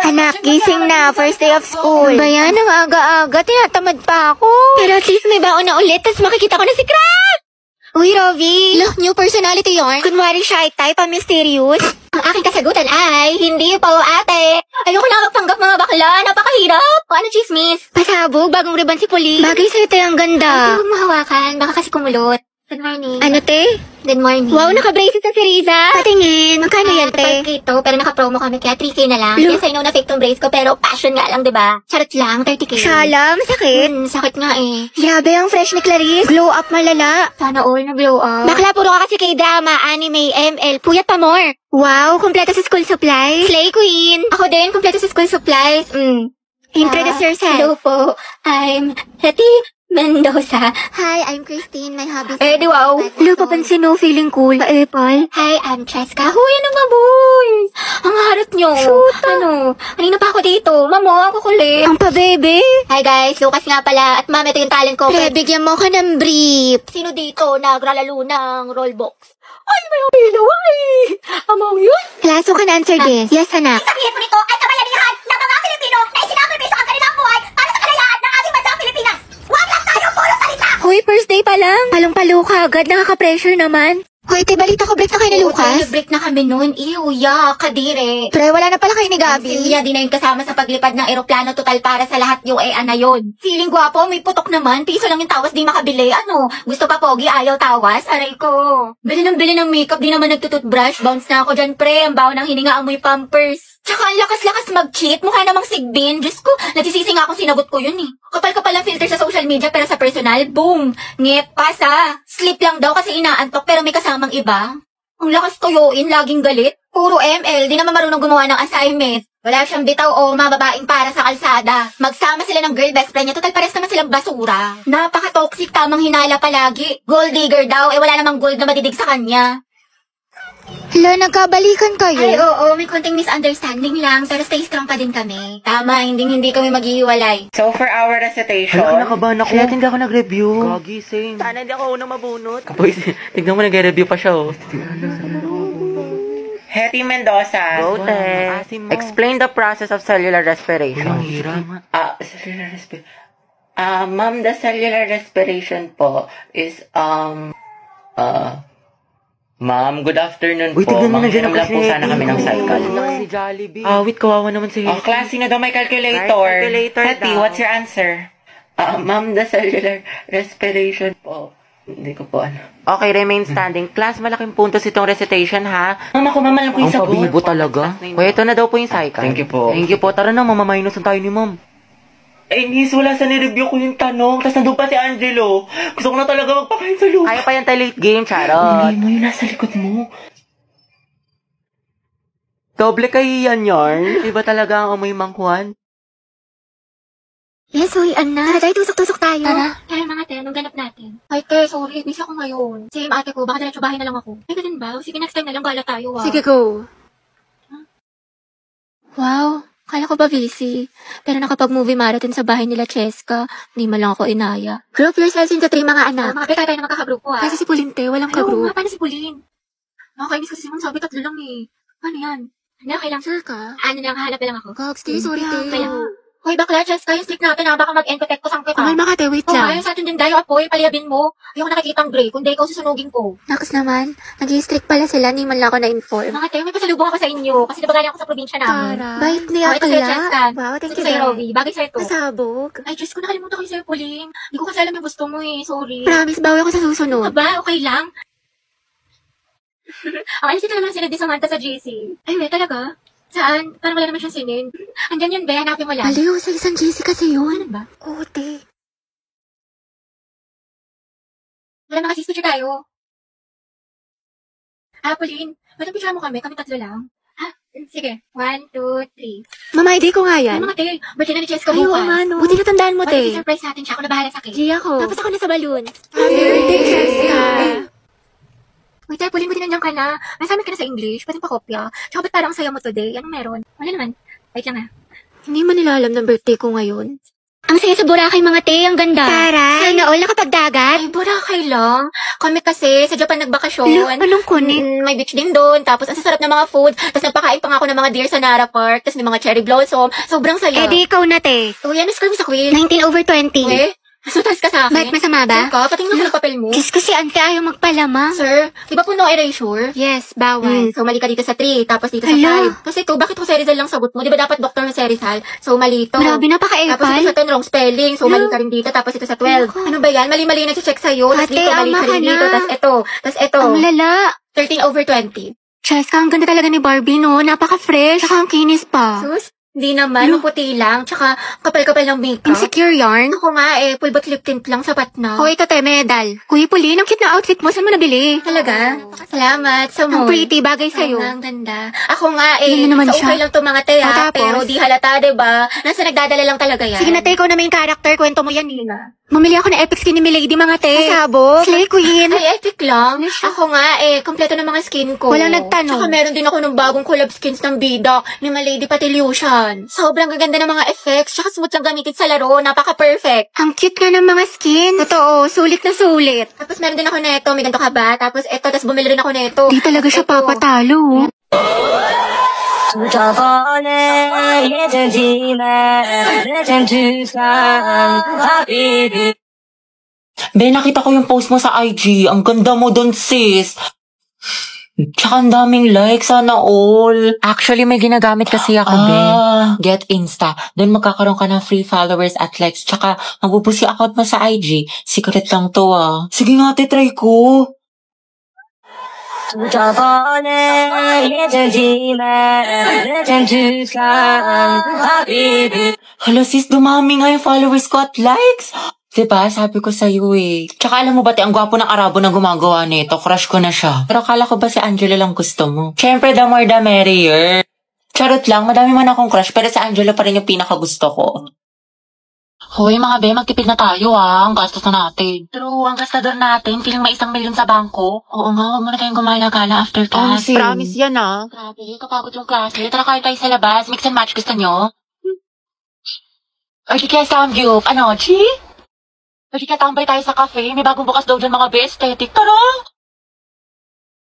Anak, gising na. First day of school. Ba yan? Ang aga-aga. Tinatamad pa ako. Pero at least may baon na ulit. Tapos makikita ko na si Crab! Uy, Rovi. Look, new personality yarn. Kunwari shy type, mysterious. Ang aking kasagutan ay, hindi po ate. Ayoko na magpanggap mga bakla. Napakahirap. O ano, chismis? Pasabog, bagong ribbon si Puli. Bagay sa'yo tayo ang ganda. Ate, huwag mahawakan. Baka kasi kumulot. Good morning. Ano, te? Good morning. Wow, naka-braces na si Riza. Patingin. Magkano yan, te? 12K to, pero naka-promo kami, kaya 3K na lang. Yes, I know na fake tong brace ko, pero passion nga lang, diba? Charot lang, 30K. Shala, masakit. Sakit nga eh. Grabe ang fresh ni Clarice. Glow up malala. Sana all na glow up. Bakla, puro ka kasi kay drama, anime, ML, puyat pa more. Wow, kompleto sa school supplies. Slay queen. Ako din, kompleto sa school supplies. Introduce yourself. Hello po, I'm Hetty Mendoza. Hi, I'm Christine. My hobby is... di wow. Hello, papansin no, feeling cool. Apple. Hi, I'm Cheska. Huy, ano ba, boy? Ang harap nyo. Shoot. Ano? Kanina pa ako dito. Mamo, ako kulit. Ang pa-bebe. Hi, guys. Lucas nga pala. At ma'am, ito yung talent ko. Pre, bigyan mo ka ng brief. Sino dito nagralalo ng rollbox? Ay, may apilo. Ay! Among yun? Klaso ka na answer this. Yes, anak. Sabihin mo nito ay kabayanihan ng mga Pilipino na isinakripisyo ang kanilang buhay para sa kalayaan ng ating bansang Pilipinas. Huwag lang tayo puro salita! Hoy, first day pa lang. Palong-palo ka agad. Nakaka-pressure naman. Hoy, te, balita ko break na kayo ni Lucas. Break na kami noon. Ew, kadire. Pre, wala na pala kayo ni Gabi. Siya din na yung kasama sa paglipad ng eroplano total para sa lahat yung na yun. Feeling gwapo, may putok naman. Piso lang yung tawas, di makabili. Ano? Gusto pa pogi, ayaw tawas? Aray ko. Bili ng makeup, di naman nagtututbrush. Bounce na ako dyan, pre. Ang baho ng hininga, amoy pampers. Tsaka ang lakas-lakas mag-cheat. Mukha namang sigbin. Diyos ko, nagsisisi nga akong sinagot ko yun eh. Kapal-kapal ang filter sa social media pero sa personal, boom! Ngep, pasa. Sleep lang daw kasi inaantok pero may kasamang iba. Ang lakas toyoin, laging galit. Puro ML, di naman marunong gumawa ng assignment. Wala siyang bitaw o mababaing para sa kalsada. Magsama sila ng girl best friend niya, total pares naman silang basura. Napaka-toxic, tamang hinala palagi. Gold digger daw, wala namang gold na madidig sa kanya. Hello, nagkabalikan kayo? Ay, oo, may konting misunderstanding lang, pero stay strong pa din kami. Tama, hindi kami maghihiwalay. So, for our recitation... Hala, kinakabahan ako. Kaya hindi ako nag-review. Gagi, same. Sana hindi ako unang mabunot. Kapoy, tignan mo, nag-review pa siya, oh. Hetty Mendoza. Go, te. Explain the process of cellular respiration. Ang hirap. Cellular respiration. Ma'am, the cellular respiration po is, Ma'am, good afternoon Uy, po. tignan mo na dyan ang Lang po sana kami ng cycle. Si Jollibee. Wait, kawawa naman si Oh, klase na daw may calculator. Calculator Hetty, daw. what's your answer? Ma'am, the cellular respiration po. Hindi ko po ano. Okay, remain standing. Class, malaking puntos itong recitation, ha? Ma'am, ako ma'am, alam ko yung Ang sagot. pabibo talaga. Uy, ito na daw po yung cycle. Thank you po. Thank you po. Tara na, mamaminus na tayo ni ma'am. Ay, miss, wala sa nireview ko yung tanong. Tapos nandun pa si Angelo. Gusto ko na talaga magpakain sa lupa. Kaya pa yan tayo late game, charot. Hindi mo yun, nasa likod mo. Doble kayo yan, yarn. Iba talaga ang amoy mangkuhan. Yes, uy, Anna. Tayo, tusok-tusok tayo. Tara, kaya mga te, anong ganap natin? Ay, te, sorry, busy ako ngayon. Same ate ko, baka diretso bahay na lang ako. Ay, ganun ba? Sige, next time na lang, gala tayo, Sige, go. Wow. Kala ko ba busy? Pero nakapag-movie marathon sa bahay nila Cheska, hindi man lang ako inaya. Group yourselves into 3 mga anak. Mga pe, tayo na magkakagrupo, Kasi si Pulinte, walang Ano ka-group. nga, paano si Pauline? Nakakainis kasi si Mom, sabi 3 lang eh. Ano yan? Ano, kailang? Sure ka? Ano lang, hanap na lang ako. Gogs, sorry, te. Kaya, hoy, bakla, Cheska, yung stick natin baka mag-encotek ko sang kita. Kamal makate, wait lang. Ayun sa atin din dayo, apoy, paliyabin mo. Ayoko nakikita ang break, kundi ikaw susunugin ko. Naks naman, nag-i-strict pala sila, hindi man lang ako na-inform. Mga tayo, may pasalubong ako sa inyo, kasi diba galing ako sa probinsya namin. Bait niya Ito sa'yo, pala. Cheska. Wow, thank Ito you, sa'yo, Dad. Rovi. Bagay sa'yo to. Pasabog. Ay, Diyos ko, nakalimutan ko yung sa'yo, Pauline. Hindi ko kasi alam yung gusto mo eh, sorry. Promise, bawi ako sa susunod. Aba, okay lang. Ang alis naman sila di Samantha sa GC. Ay, wait, talaga? Saan? Parang wala naman siyang sinin. Andyan yun, Be. Hanapin mo lang. Aliw, sa isang GC kasi yun. Ano ba? Kote. Wala nakasisi picture tayo. Pauline, ba't picture mo kami? Kami 3 lang. Sige. 1, 2, 3. Mama, ID ko nga Ay, yan. mga te, birthday na ni Cheska Ay, oo bukas. nga, no. Buti natandaan mo, te. Surprise natin siya. Ako na bahala sa cake. Gia ko. Tapos ako na sa balloon. Happy birthday, Cheska. Wait, Pauline, buti nandiyan ka na. Nasabi ka na sa English. Pwede pa kopya. Tsaka ba't parang saya mo today? Anong meron? Wala naman. Wait lang ah. Hindi man nila alam ng birthday ko ngayon. Ang saya sa Boracay mga te, ang ganda. Taray. Sana all nakapagdagat. Ay, Boracay lang. Kami kasi sa Japan nagbakasyon. Lo, anong kunin? May beach din doon. Tapos ang sasarap ng mga food. Tapos nagpakain pa nga ako ng mga deer sa Nara Park. Tapos may mga cherry blossom. Sobrang saya. Eh di ikaw na te. Oh, yan, miss ko sa quiz. 19/20. Eh, nasutas ka sa akin. Bakit masama ba? Sure ka? Patingin mo ng papel mo. Diyos ko si ante ayaw magpalama. Sir, di ba po no erasure? Yes, bawal. So, mali ka dito sa 3, tapos dito sa Hala. 5. Kasi ito, bakit Jose Rizal lang sagot mo? Di ba dapat Dr. Jose Rizal? So, mali ito. Grabe, Tapos napaka-epal. ito sa 10, wrong spelling. So, mali ka rin dito. Tapos ito sa 12. Ano ba yan? Mali-mali na check sa'yo. Tapos Ate, dito, mali ama ka rin ka dito. na. Tapos ito. Tapos ito. Ang lala. 13/20. Cheska, ang ganda talaga ni Barbie, no? Napaka-fresh. Saka ang kinis pa. Sus, hindi naman. Maputi lang. Tsaka, kapal-kapal ng makeup. Insecure yarn. Ako nga eh, full bot lip tint lang, sapat na. O, ito te, medal. Kuya Pauline, ang cute na outfit mo. Saan mo nabili? Talaga? Salamat sa Ang mall. pretty, bagay sa'yo. Ang ganda. Ako nga eh, Ganyan naman sa siya. okay lang to mga te O, ha, tapos? pero di halata, diba? Nasa nagdadala lang talaga yan. Sige na te, ikaw na main character. Kwento mo yan, Nina. Bumili ako ng epic skin ni Milady, mga te. Pasabog? Slay Queen. Ay, epic lang. Ako nga eh, kompleto ng mga skin ko. Walang nagtanong. Tsaka meron din ako ng bagong collab skins ng Bida ni Malady Patilution. Sobrang gaganda ng mga effects, tsaka smooth siyang gamitin sa laro, napaka-perfect. Ang cute nga ng mga skin. Totoo, sulit na sulit. Tapos meron din ako neto, may ganito ka ba? Tapos eto, tapos bumili rin ako neto. Di talaga siya Ito. papatalo. 找到你也真寂寞，那天去看，Habibi。 Be, nakita ko yung post mo sa IG. Ang ganda mo dun, sis. Tsaka ang daming likes, sana all. Actually, may ginagamit kasi ako, be. Get Insta. Doon magkakaroon ka ng free followers at likes. Tsaka, mabubusi account mo sa IG. Secret lang to, Sige nga, try ko. 找到你也真寂寞，那天去看，Habibi。 Hala, sis, dumami nga yung followers ko at likes. Diba? Sabi ko sa'yo eh. Tsaka alam mo ba, ang gwapo ng Arabo na gumagawa nito. Crush ko na siya. Pero akala ko ba si Angelo lang gusto mo? Siyempre, the more the merrier. Charot lang, madami man akong crush, pero si Angelo pa rin yung pinakagusto ko. Hoy, mga be, magtipid na tayo Ang gastos na natin. True, ang gastador natin, feeling may 1 milyon sa bangko. Oo nga, huwag muna tayong gumala-gala after class. Promise yan, Grabe, kapagod yung klase. Tara kayo tayo sa labas. Mix and match, gusto nyo? Or di kaya samgyup. Ano, Chi? Or di kaya tambay tayo sa cafe. May bagong bukas daw dyan mga be, aesthetic. Tara!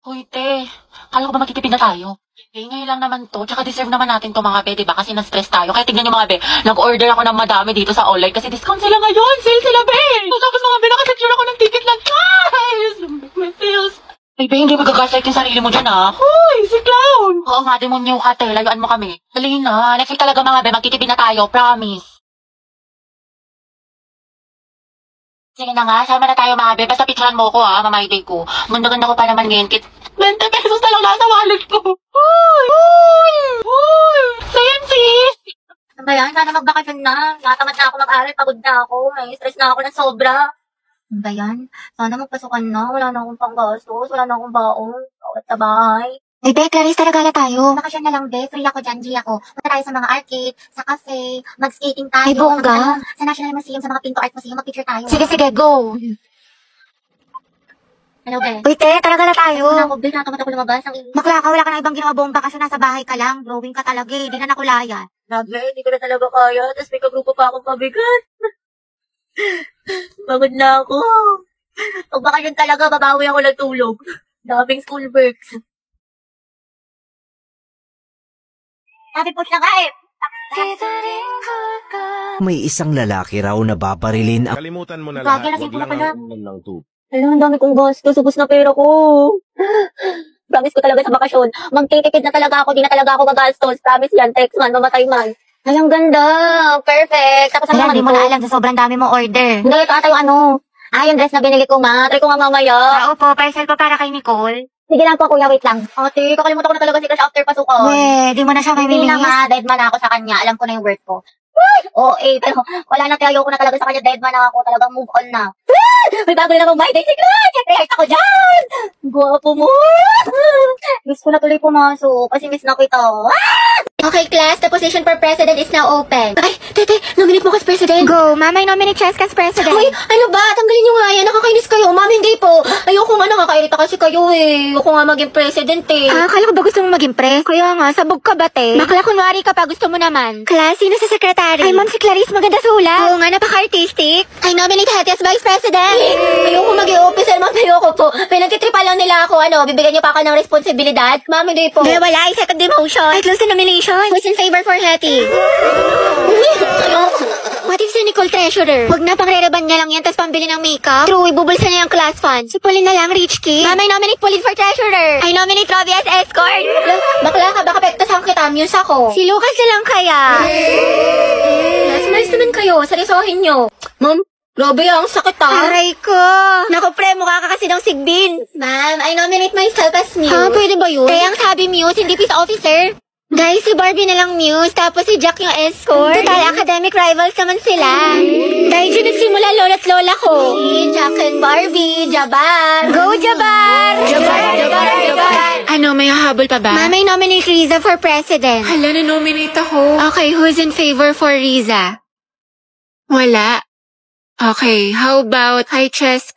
Hoy, te. Kala ko ba magtitipid na tayo? Eh, ngayon lang naman to. Tsaka deserve naman natin to mga be, diba? Kasi na-stress tayo. Kaya tignan nyo mga be, nag-order ako ng madami dito sa online kasi discount sila ngayon. Sale sila, be! Tapos mga be, nakasecure ako ng ticket lang, guys! May sales! Ay, be, hindi magagaslight yung sarili mo dyan, Hoy, si Clown! Oo nga, demonyo ka, te. Layuan mo kami. Dali na. Next week talaga mga be, magtitipid na tayo. Promise. Sige na nga, sama na tayo mga be. Basta picturean mo ko mamayday ko. Ganda-ganda ko pa naman ngayon. 20 pesos na lang nasa wallet ko. Hoy! Hoy! Hoy! Same sis! Ano ba yan? Sana magbakasyon na. Natamad na ako mag-aral, pagod na ako. May stress na ako ng sobra. Ano ba yan? Sana magpasukan na. Wala na akong panggastos. Wala na akong baon. Bawat sa bahay. Ay, be, Clarice, talaga na tayo. Bakasyon na lang, be. Free ako dyan, G ako. Punta tayo sa mga arcade, sa cafe, mag-skating tayo. Ay, bongga. Sa National Museum, sa mga Pinto Art Museum, mag-picture tayo. Sige, go. Hello, be. Uy, te, talaga na tayo. Ano ako, be? Natamad ako lumabas. Ang Bakla ka, wala ka na ibang ginawa bomba kasi nasa bahay ka lang. Drawing ka talaga eh. Di na nakulayan. Grabe, hindi ko na talaga kaya. Tapos may kagrupo pa akong pabigat. Pagod na ako. Pag baka yun talaga, babawi ako ng tulog. Daming school works. Sabi po siya nga eh. May isang lalaki raw na babarilin ang Kalimutan mo na Bagay na lahat. Huwag siguro lang pala. ang ulam ng tubig. Alam, ang dami kong gastos. Ubus na pera ko. Promise ko talaga sa bakasyon. Magtitipid na talaga ako. Di na talaga ako gagastos. Promise yan. Text man, mamatay man. Ay, ang ganda. Perfect. Tapos Wala, ano di mo dito? na alam sa sobrang dami mong order. Hindi, ito ata yung ano. Yung dress na binili ko, ma. Try ko nga mamaya. Opo, parcel ko para kay Nicole. Sige lang po, kuya. Wait lang. Ate, kakalimutan ko na talaga si Crush after pasukan. We, di mo na siya may Hindi na mimiss. nga. Dead man ako sa kanya. Alam ko na yung worth ko. Pero wala na tayo ko na talaga sa kanya. Dead man ako. Talagang move on na. May bago na namang my day si Crush. Siyempre, ako dyan. Guwapo mo. Miss ko na tuloy pumasok kasi miss na kita. Okay, class. Yes, the position for president is now open. Ay, tete, nominate mo kas president. Go, Mama, I nominate Cheska as president. Uy, ano ba? Tanggalin nyo nga yan. Nakakainis kayo. Ma'am, hindi po. Ayoko nga nakakairita kasi kayo eh. Ayoko nga maging president eh. Akala ko ba gusto mong maging press? Kaya nga, sabog ka ba, te? Bakla kunwari ka pa, gusto mo naman. Class, sino sa secretary? Ay, Ma'am, si Clarice, maganda sulat. Oo nga, napaka-artistic. I nominate Hattie as vice president. Ayoko maging officer, ma'am. Ayoko po. Pinagtitripa lang nila ako, bibigyan niyo pa ako ng responsibilidad. Ma'am, hindi po. Di, wala, ay second demotion. Ay, close to nomination. Who's in favor for Hattie? What if si Nicole treasurer? Huwag na, pang-re-reban niya lang yan, tapos pambili ng makeup. True, ibubulsa niya yung class fund. Si Pauline na lang, rich kid. Ma'am, I nominate Pauline for treasurer. I nominate Robbie as escort. Bakla ka, baka pektasan kita. Muse ako. Si Lucas na lang kaya. Yes, nice naman kayo. Seryosohin nyo. Ma'am, grabe ang sakit Aray ko. Naku, pre, mukha ka kasi ng sigbin. Ma'am, I nominate myself as Muse. Ha, pwede ba yun? Kaya ang sabi Muse, hindi peace officer. Guys, si Barbie na lang Muse, tapos si Jack yung escort. Total, academic rivals naman sila. Dahil dyan nagsimula lola't lola ko. Si Jack and Barbie, Jabar. Go, Jabar! Jabar. Ano, may hahabol pa ba? Mama, I nominate Riza for president. Hala, na-nominate ako. Okay, who's in favor for Riza? Wala. Okay, how about kay Cheska?